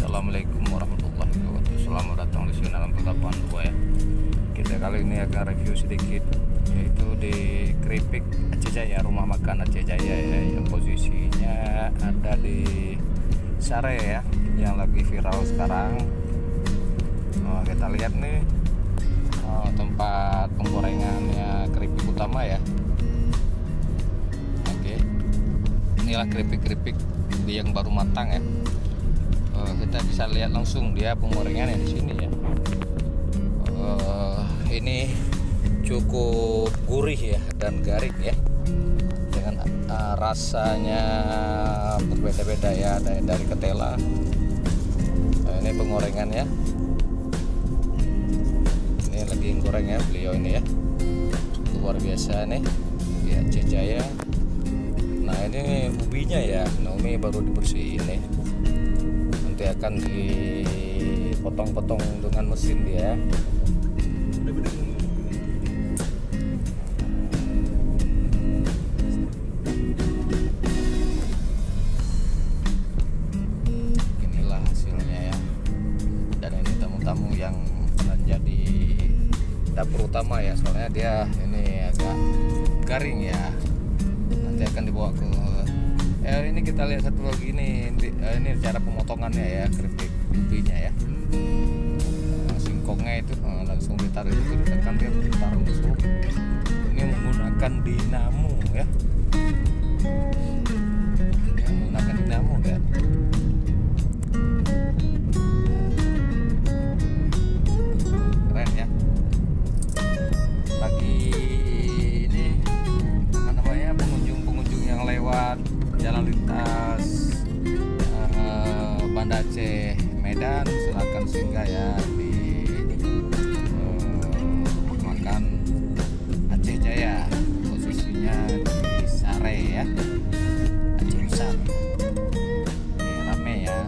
Assalamualaikum warahmatullahi wabarakatuh. Selamat datang di sini dalam Pekalongan 2 ya. Kita kali ini akan review sedikit, yaitu di Keripik Aceh Jaya, rumah makan Aceh Jaya ya, yang posisinya ada di Sare ya, yang lagi viral sekarang. Kita lihat nih tempat penggorengannya keripik utama ya. Oke, inilah keripik-keripik yang baru matang ya. Kita bisa lihat langsung dia penggorengannya di sini ya. Ini cukup gurih ya dan garing ya, dengan rasanya berbeda-beda ya dari ketela. Ini penggorengannya, ini lagi goreng ya beliau ini ya, luar biasa nih ya, Aceh Jaya. Nah ini ubinya ya, Naomi baru dibersihin nih, nanti akan dipotong-potong dengan mesin dia. Inilah hasilnya ya, dan ini tamu-tamu yang menjadi dapur utama ya, soalnya dia ini agak garing ya, nanti akan dibawa ke ini kita lihat satu lagi ini cara pemotongannya ya, keripik ubinya ya. Singkongnya itu langsung ditaruh, itu ditekan dia putar masuk. Ini menggunakan dinamo ya, menggunakan dinamo ya. Keren ya. Bagi ini apa namanya, pengunjung yang lewat jalan lintas Banda Aceh Medan, silakan singgah ya di makan Aceh Jaya, posisinya di Sare ya, Aceh Besar. Ini rame ya,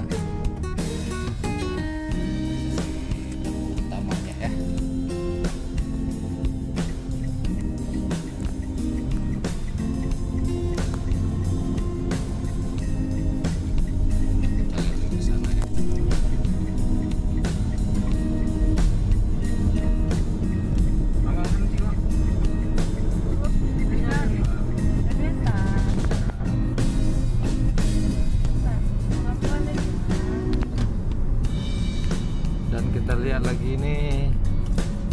utamanya ya. Dan kita lihat lagi ini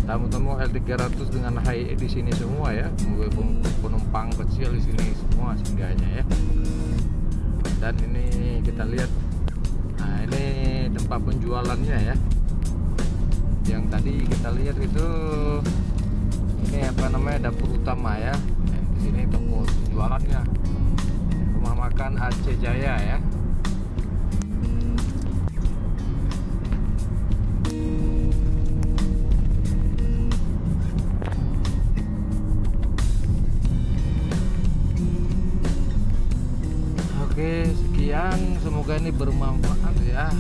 tamu-tamu L300 dengan HI di sini semua ya, penumpang kecil di sini semua singgahnya ya. Dan ini kita lihat, nah ini tempat penjualannya ya. Yang tadi kita lihat itu ini apa namanya, dapur utama ya. Di sini toko penjualannya, rumah makan Aceh Jaya ya. Oke, sekian, semoga ini bermanfaat ya.